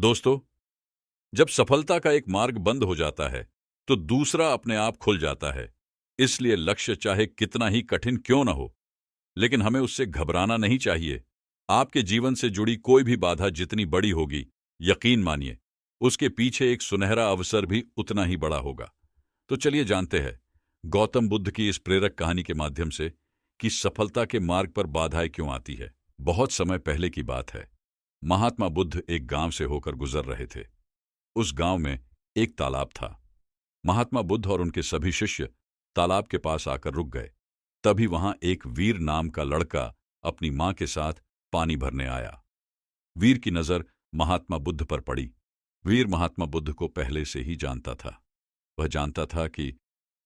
दोस्तों, जब सफलता का एक मार्ग बंद हो जाता है तो दूसरा अपने आप खुल जाता है। इसलिए लक्ष्य चाहे कितना ही कठिन क्यों ना हो, लेकिन हमें उससे घबराना नहीं चाहिए। आपके जीवन से जुड़ी कोई भी बाधा जितनी बड़ी होगी, यकीन मानिए उसके पीछे एक सुनहरा अवसर भी उतना ही बड़ा होगा। तो चलिए जानते हैं गौतम बुद्ध की इस प्रेरक कहानी के माध्यम से कि सफलता के मार्ग पर बाधाएं क्यों आती है। बहुत समय पहले की बात है। महात्मा बुद्ध एक गांव से होकर गुजर रहे थे। उस गांव में एक तालाब था। महात्मा बुद्ध और उनके सभी शिष्य तालाब के पास आकर रुक गए। तभी वहां एक वीर नाम का लड़का अपनी मां के साथ पानी भरने आया। वीर की नजर महात्मा बुद्ध पर पड़ी। वीर महात्मा बुद्ध को पहले से ही जानता था। वह जानता था कि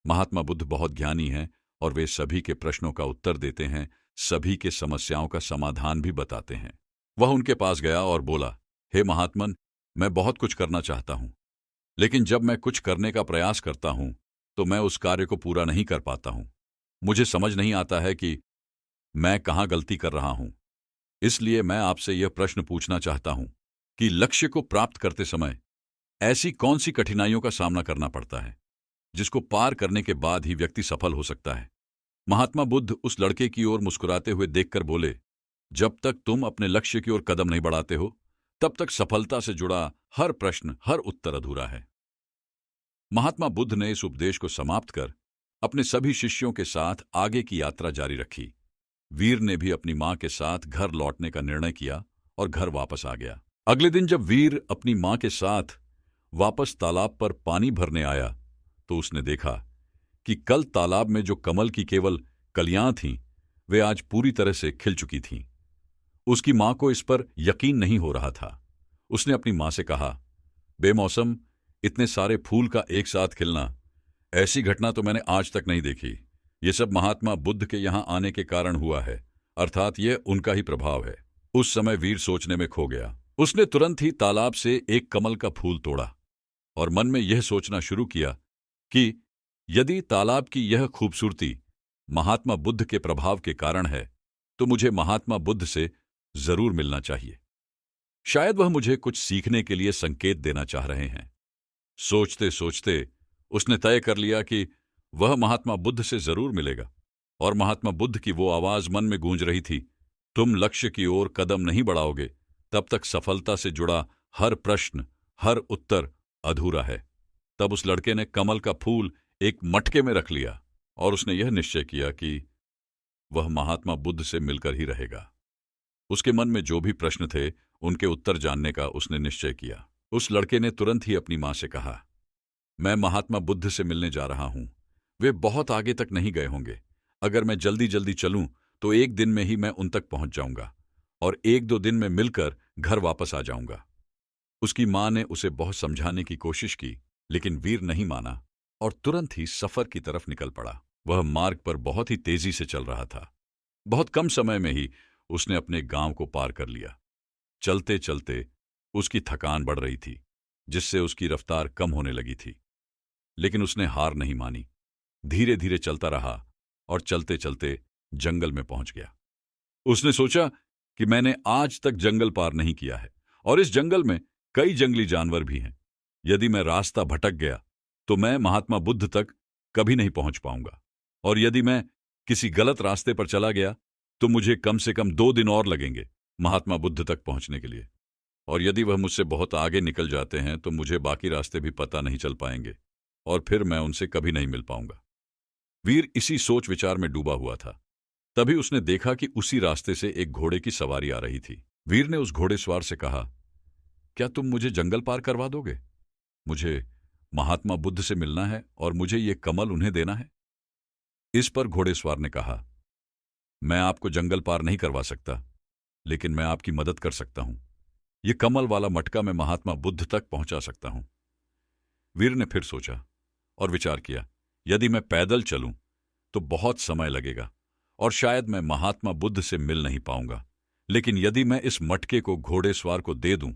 महात्मा बुद्ध बहुत ज्ञानी हैं और वे सभी के प्रश्नों का उत्तर देते हैं, सभी के समस्याओं का समाधान भी बताते हैं। वह उनके पास गया और बोला, हे महात्मन, मैं बहुत कुछ करना चाहता हूं, लेकिन जब मैं कुछ करने का प्रयास करता हूं तो मैं उस कार्य को पूरा नहीं कर पाता हूं। मुझे समझ नहीं आता है कि मैं कहां गलती कर रहा हूं। इसलिए मैं आपसे यह प्रश्न पूछना चाहता हूं कि लक्ष्य को प्राप्त करते समय ऐसी कौन सी कठिनाइयों का सामना करना पड़ता है जिसको पार करने के बाद ही व्यक्ति सफल हो सकता है। महात्मा बुद्ध उस लड़के की ओर मुस्कुराते हुए देखकर बोले, जब तक तुम अपने लक्ष्य की ओर कदम नहीं बढ़ाते हो, तब तक सफलता से जुड़ा हर प्रश्न, हर उत्तर अधूरा है। महात्मा बुद्ध ने इस उपदेश को समाप्त कर अपने सभी शिष्यों के साथ आगे की यात्रा जारी रखी। वीर ने भी अपनी मां के साथ घर लौटने का निर्णय किया और घर वापस आ गया। अगले दिन जब वीर अपनी मां के साथ वापस तालाब पर पानी भरने आया तो उसने देखा कि कल तालाब में जो कमल की केवल कलियां थीं, वे आज पूरी तरह से खिल चुकी थीं। उसकी मां को इस पर यकीन नहीं हो रहा था। उसने अपनी मां से कहा, बेमौसम इतने सारे फूल का एक साथ खिलना, ऐसी घटना तो मैंने आज तक नहीं देखी। ये सब महात्मा बुद्ध के यहां आने के कारण हुआ है, अर्थात यह उनका ही प्रभाव है। उस समय वीर सोचने में खो गया। उसने तुरंत ही तालाब से एक कमल का फूल तोड़ा और मन में यह सोचना शुरू किया कि यदि तालाब की यह खूबसूरती महात्मा बुद्ध के प्रभाव के कारण है, तो मुझे महात्मा बुद्ध से जरूर मिलना चाहिए। शायद वह मुझे कुछ सीखने के लिए संकेत देना चाह रहे हैं। सोचते सोचते उसने तय कर लिया कि वह महात्मा बुद्ध से जरूर मिलेगा। और महात्मा बुद्ध की वो आवाज मन में गूंज रही थी, तुम लक्ष्य की ओर कदम नहीं बढ़ाओगे, तब तक सफलता से जुड़ा हर प्रश्न, हर उत्तर अधूरा है। तब उस लड़के ने कमल का फूल एक मटके में रख लिया और उसने यह निश्चय किया कि वह महात्मा बुद्ध से मिलकर ही रहेगा। उसके मन में जो भी प्रश्न थे, उनके उत्तर जानने का उसने निश्चय किया। उस लड़के ने तुरंत ही अपनी मां से कहा, मैं महात्मा बुद्ध से मिलने जा रहा हूं। वे बहुत आगे तक नहीं गए होंगे। अगर मैं जल्दी जल्दी चलूं तो एक दिन में ही मैं उन तक पहुंच जाऊंगा और एक दो दिन में मिलकर घर वापस आ जाऊंगा। उसकी मां ने उसे बहुत समझाने की कोशिश की, लेकिन वीर नहीं माना और तुरंत ही सफर की तरफ निकल पड़ा। वह मार्ग पर बहुत ही तेजी से चल रहा था। बहुत कम समय में ही उसने अपने गांव को पार कर लिया। चलते चलते उसकी थकान बढ़ रही थी, जिससे उसकी रफ्तार कम होने लगी थी। लेकिन उसने हार नहीं मानी। धीरे धीरे चलता रहा और चलते चलते जंगल में पहुंच गया। उसने सोचा कि मैंने आज तक जंगल पार नहीं किया है और इस जंगल में कई जंगली जानवर भी हैं। यदि मैं रास्ता भटक गया तो मैं महात्मा बुद्ध तक कभी नहीं पहुंच पाऊंगा, और यदि मैं किसी गलत रास्ते पर चला गया तो मुझे कम से कम 2 दिन और लगेंगे महात्मा बुद्ध तक पहुंचने के लिए। और यदि वह मुझसे बहुत आगे निकल जाते हैं तो मुझे बाकी रास्ते भी पता नहीं चल पाएंगे और फिर मैं उनसे कभी नहीं मिल पाऊंगा। वीर इसी सोच विचार में डूबा हुआ था। तभी उसने देखा कि उसी रास्ते से एक घोड़े की सवारी आ रही थी। वीर ने उस घोड़ेसवार से कहा, क्या तुम मुझे जंगल पार करवा दोगे? मुझे महात्मा बुद्ध से मिलना है और मुझे ये कमल उन्हें देना है। इस पर घोड़ेसवार ने कहा, मैं आपको जंगल पार नहीं करवा सकता, लेकिन मैं आपकी मदद कर सकता हूं। ये कमल वाला मटका मैं महात्मा बुद्ध तक पहुंचा सकता हूं। वीर ने फिर सोचा और विचार किया, यदि मैं पैदल चलूं तो बहुत समय लगेगा और शायद मैं महात्मा बुद्ध से मिल नहीं पाऊंगा, लेकिन यदि मैं इस मटके को घोड़ेसवार को दे दूं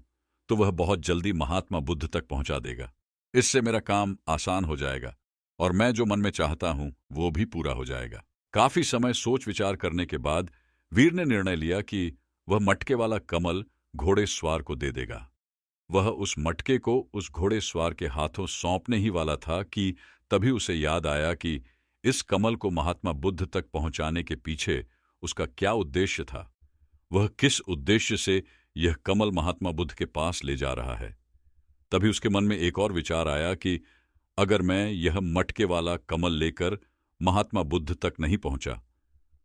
तो वह बहुत जल्दी महात्मा बुद्ध तक पहुंचा देगा। इससे मेरा काम आसान हो जाएगा और मैं जो मन में चाहता हूं वो भी पूरा हो जाएगा। काफी समय सोच विचार करने के बाद वीर ने निर्णय लिया कि वह मटके वाला कमल घोड़ेसवार को दे देगा। वह उस मटके को उस घोड़ेस्वार के हाथों सौंपने ही वाला था कि तभी उसे याद आया कि इस कमल को महात्मा बुद्ध तक पहुंचाने के पीछे उसका क्या उद्देश्य था। वह किस उद्देश्य से यह कमल महात्मा बुद्ध के पास ले जा रहा है। तभी उसके मन में एक और विचार आया कि अगर मैं यह मटके वाला कमल लेकर महात्मा बुद्ध तक नहीं पहुंचा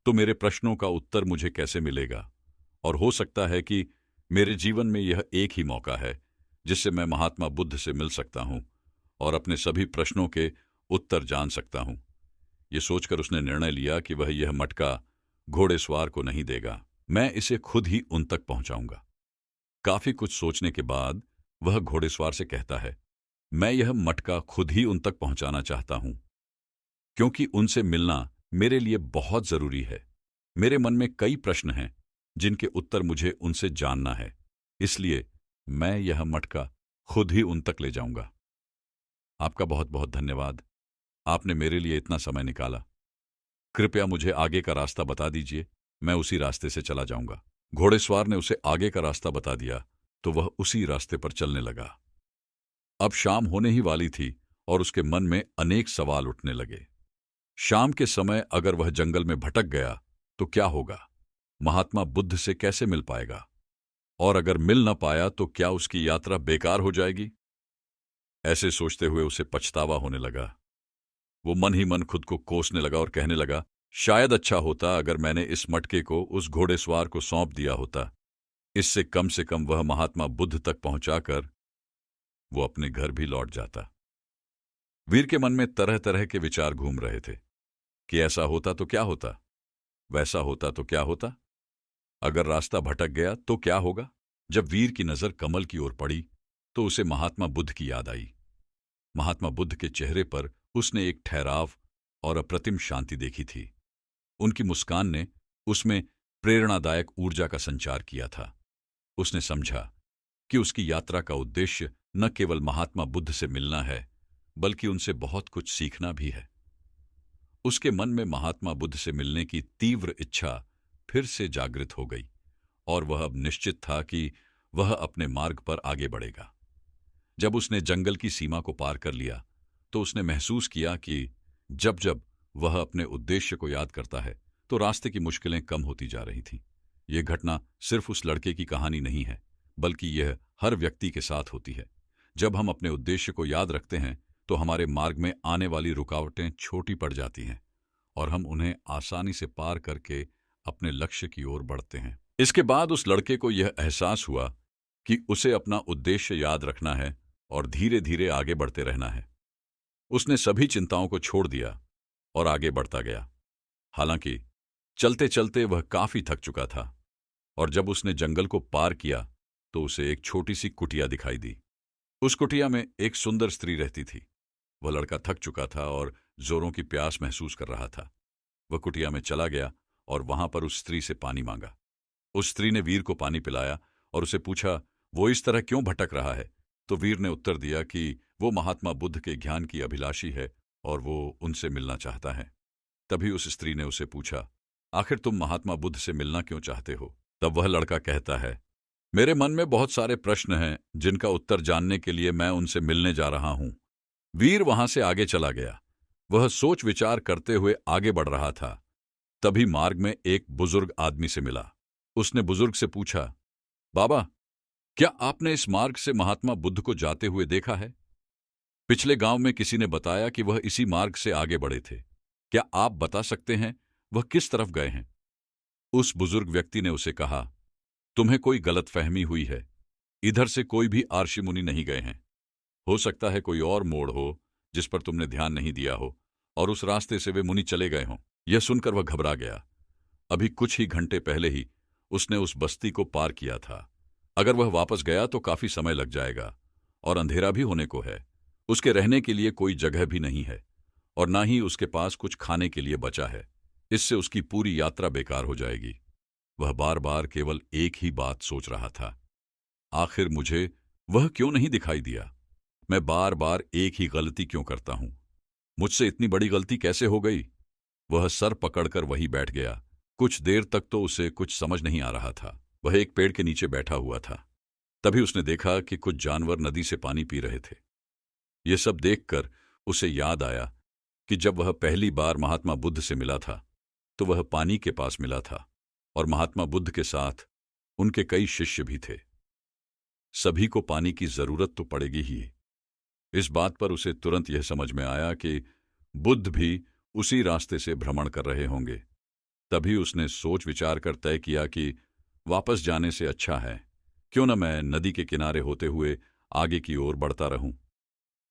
तो मेरे प्रश्नों का उत्तर मुझे कैसे मिलेगा। और हो सकता है कि मेरे जीवन में यह एक ही मौका है जिससे मैं महात्मा बुद्ध से मिल सकता हूं और अपने सभी प्रश्नों के उत्तर जान सकता हूं। यह सोचकर उसने निर्णय लिया कि वह यह मटका घोड़ेस्वार को नहीं देगा, मैं इसे खुद ही उन तक पहुंचाऊंगा। काफी कुछ सोचने के बाद वह घोड़ेस्वार से कहता है, मैं यह मटका खुद ही उन तक पहुंचाना चाहता हूं क्योंकि उनसे मिलना मेरे लिए बहुत जरूरी है। मेरे मन में कई प्रश्न हैं जिनके उत्तर मुझे उनसे जानना है, इसलिए मैं यह मटका खुद ही उन तक ले जाऊंगा। आपका बहुत बहुत धन्यवाद, आपने मेरे लिए इतना समय निकाला। कृपया मुझे आगे का रास्ता बता दीजिए, मैं उसी रास्ते से चला जाऊंगा। घोड़ेस्वार ने उसे आगे का रास्ता बता दिया तो वह उसी रास्ते पर चलने लगा। अब शाम होने ही वाली थी और उसके मन में अनेक सवाल उठने लगे। शाम के समय अगर वह जंगल में भटक गया तो क्या होगा? महात्मा बुद्ध से कैसे मिल पाएगा? और अगर मिल न पाया तो क्या उसकी यात्रा बेकार हो जाएगी? ऐसे सोचते हुए उसे पछतावा होने लगा। वो मन ही मन खुद को कोसने लगा और कहने लगा, शायद अच्छा होता अगर मैंने इस मटके को उस घोड़ेस्वार को सौंप दिया होता। इससे कम वह महात्मा बुद्ध तक पहुंचाकर वो अपने घर भी लौट जाता। वीर के मन में तरह तरह के विचार घूम रहे थे कि ऐसा होता तो क्या होता, वैसा होता तो क्या होता, अगर रास्ता भटक गया तो क्या होगा। जब वीर की नजर कमल की ओर पड़ी तो उसे महात्मा बुद्ध की याद आई। महात्मा बुद्ध के चेहरे पर उसने एक ठहराव और अप्रतिम शांति देखी थी। उनकी मुस्कान ने उसमें प्रेरणादायक ऊर्जा का संचार किया था। उसने समझा कि उसकी यात्रा का उद्देश्य न केवल महात्मा बुद्ध से मिलना है बल्कि उनसे बहुत कुछ सीखना भी है। उसके मन में महात्मा बुद्ध से मिलने की तीव्र इच्छा फिर से जागृत हो गई और वह अब निश्चित था कि वह अपने मार्ग पर आगे बढ़ेगा। जब उसने जंगल की सीमा को पार कर लिया तो उसने महसूस किया कि जब जब वह अपने उद्देश्य को याद करता है तो रास्ते की मुश्किलें कम होती जा रही थीं। यह घटना सिर्फ उस लड़के की कहानी नहीं है बल्कि यह हर व्यक्ति के साथ होती है। जब हम अपने उद्देश्य को याद रखते हैं तो हमारे मार्ग में आने वाली रुकावटें छोटी पड़ जाती हैं और हम उन्हें आसानी से पार करके अपने लक्ष्य की ओर बढ़ते हैं। इसके बाद उस लड़के को यह एहसास हुआ कि उसे अपना उद्देश्य याद रखना है और धीरे धीरे आगे बढ़ते रहना है। उसने सभी चिंताओं को छोड़ दिया और आगे बढ़ता गया। हालांकि चलते चलते वह काफी थक चुका था और जब उसने जंगल को पार किया तो उसे एक छोटी सी कुटिया दिखाई दी। उस कुटिया में एक सुंदर स्त्री रहती थी। वह लड़का थक चुका था और जोरों की प्यास महसूस कर रहा था। वह कुटिया में चला गया और वहां पर उस स्त्री से पानी मांगा। उस स्त्री ने वीर को पानी पिलाया और उसे पूछा वो इस तरह क्यों भटक रहा है। तो वीर ने उत्तर दिया कि वो महात्मा बुद्ध के ज्ञान की अभिलाषी है और वो उनसे मिलना चाहता है। तभी उस स्त्री ने उसे पूछा, आखिर तुम महात्मा बुद्ध से मिलना क्यों चाहते हो? तब वह लड़का कहता है, मेरे मन में बहुत सारे प्रश्न हैं जिनका उत्तर जानने के लिए मैं उनसे मिलने जा रहा हूं। वीर वहां से आगे चला गया। वह सोच विचार करते हुए आगे बढ़ रहा था। तभी मार्ग में एक बुजुर्ग आदमी से मिला। उसने बुजुर्ग से पूछा, बाबा, क्या आपने इस मार्ग से महात्मा बुद्ध को जाते हुए देखा है? पिछले गांव में किसी ने बताया कि वह इसी मार्ग से आगे बढ़े थे। क्या आप बता सकते हैं वह किस तरफ गए हैं? उस बुजुर्ग व्यक्ति ने उसे कहा, तुम्हें कोई गलतफहमी हुई है। इधर से कोई भी आर्षि मुनि नहीं गए हैं। हो सकता है कोई और मोड़ हो जिस पर तुमने ध्यान नहीं दिया हो और उस रास्ते से वे मुनि चले गए हों। यह सुनकर वह घबरा गया। अभी कुछ ही घंटे पहले ही उसने उस बस्ती को पार किया था। अगर वह वापस गया तो काफी समय लग जाएगा और अंधेरा भी होने को है। उसके रहने के लिए कोई जगह भी नहीं है और ना ही उसके पास कुछ खाने के लिए बचा है। इससे उसकी पूरी यात्रा बेकार हो जाएगी। वह बार बार केवल एक ही बात सोच रहा था, आखिर मुझे वह क्यों नहीं दिखाई दिया? मैं बार बार एक ही गलती क्यों करता हूं? मुझसे इतनी बड़ी गलती कैसे हो गई? वह सर पकड़कर वहीं बैठ गया। कुछ देर तक तो उसे कुछ समझ नहीं आ रहा था। वह एक पेड़ के नीचे बैठा हुआ था। तभी उसने देखा कि कुछ जानवर नदी से पानी पी रहे थे। ये सब देखकर उसे याद आया कि जब वह पहली बार महात्मा बुद्ध से मिला था तो वह पानी के पास मिला था और महात्मा बुद्ध के साथ उनके कई शिष्य भी थे। सभी को पानी की जरूरत तो पड़ेगी ही। इस बात पर उसे तुरंत यह समझ में आया कि बुद्ध भी उसी रास्ते से भ्रमण कर रहे होंगे। तभी उसने सोच विचार कर तय किया कि वापस जाने से अच्छा है क्यों न मैं नदी के किनारे होते हुए आगे की ओर बढ़ता रहूं।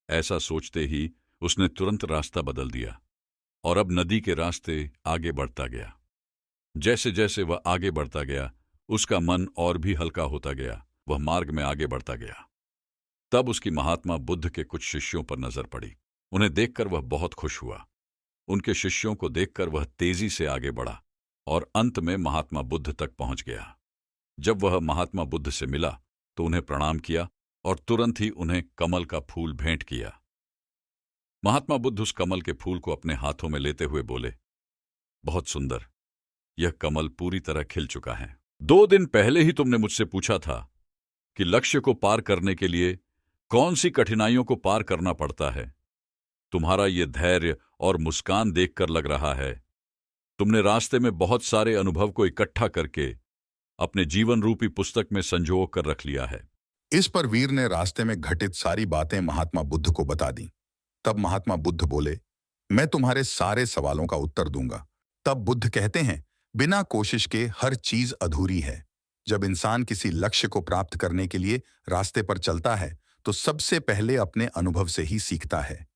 ऐसा सोचते ही उसने तुरंत रास्ता बदल दिया और अब नदी के रास्ते आगे बढ़ता गया। जैसे जैसे वह आगे बढ़ता गया उसका मन और भी हल्का होता गया। वह मार्ग में आगे बढ़ता गया। तब उसकी महात्मा बुद्ध के कुछ शिष्यों पर नजर पड़ी। उन्हें देखकर वह बहुत खुश हुआ। उनके शिष्यों को देखकर वह तेजी से आगे बढ़ा और अंत में महात्मा बुद्ध तक पहुंच गया। जब वह महात्मा बुद्ध से मिला तो उन्हें प्रणाम किया और तुरंत ही उन्हें कमल का फूल भेंट किया। महात्मा बुद्ध उस कमल के फूल को अपने हाथों में लेते हुए बोले, बहुत सुंदर, यह कमल पूरी तरह खिल चुका है। 2 दिन पहले ही तुमने मुझसे पूछा था कि लक्ष्य को पार करने के लिए कौन सी कठिनाइयों को पार करना पड़ता है। तुम्हारा यह धैर्य और मुस्कान देखकर लग रहा है तुमने रास्ते में बहुत सारे अनुभव को इकट्ठा करके अपने जीवन रूपी पुस्तक में संजो कर रख लिया है। इस पर वीर ने रास्ते में घटित सारी बातें महात्मा बुद्ध को बता दी। तब महात्मा बुद्ध बोले, मैं तुम्हारे सारे सवालों का उत्तर दूंगा। तब बुद्ध कहते हैं, बिना कोशिश के हर चीज अधूरी है। जब इंसान किसी लक्ष्य को प्राप्त करने के लिए रास्ते पर चलता है तो सबसे पहले अपने अनुभव से ही सीखता है।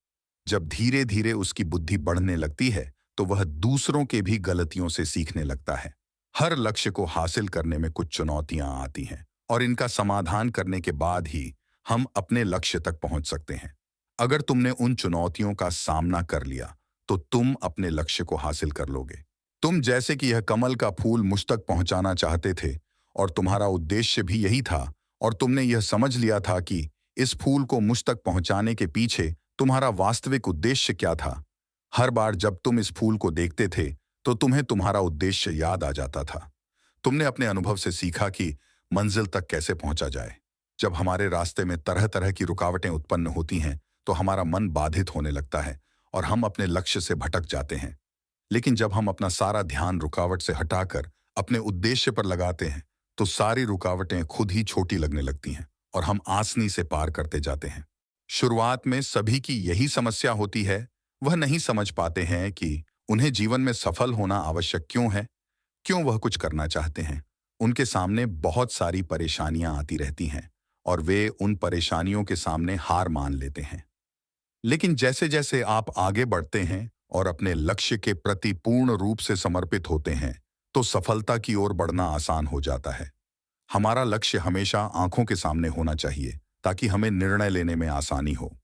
जब धीरे धीरे उसकी बुद्धि बढ़ने लगती है तो वह दूसरों के भी गलतियों से सीखने लगता है। हर लक्ष्य को हासिल करने में कुछ चुनौतियां आती हैं और इनका समाधान करने के बाद ही हम अपने लक्ष्य तक पहुंच सकते हैं। अगर तुमने उन चुनौतियों का सामना कर लिया तो तुम अपने लक्ष्य को हासिल कर लोगे। तुम जैसे कि यह कमल का फूल मुझ तक पहुंचाना चाहते थे और तुम्हारा उद्देश्य भी यही था और तुमने यह समझ लिया था कि इस फूल को मुझ तक पहुंचाने के पीछे तुम्हारा वास्तविक उद्देश्य क्या था। हर बार जब तुम इस फूल को देखते थे तो तुम्हें तुम्हारा उद्देश्य याद आ जाता था। तुमने अपने अनुभव से सीखा कि मंजिल तक कैसे पहुंचा जाए। जब हमारे रास्ते में तरह तरह की रुकावटें उत्पन्न होती हैं तो हमारा मन बाधित होने लगता है और हम अपने लक्ष्य से भटक जाते हैं। लेकिन जब हम अपना सारा ध्यान रुकावट से हटाकर अपने उद्देश्य पर लगाते हैं तो सारी रुकावटें खुद ही छोटी लगने लगती हैं और हम आसानी से पार करते जाते हैं। शुरुआत में सभी की यही समस्या होती है। वह नहीं समझ पाते हैं कि उन्हें जीवन में सफल होना आवश्यक क्यों है, क्यों वह कुछ करना चाहते हैं। उनके सामने बहुत सारी परेशानियां आती रहती हैं और वे उन परेशानियों के सामने हार मान लेते हैं। लेकिन जैसे जैसे आप आगे बढ़ते हैं और अपने लक्ष्य के प्रति पूर्ण रूप से समर्पित होते हैं तो सफलता की ओर बढ़ना आसान हो जाता है। हमारा लक्ष्य हमेशा आंखों के सामने होना चाहिए ताकि हमें निर्णय लेने में आसानी हो।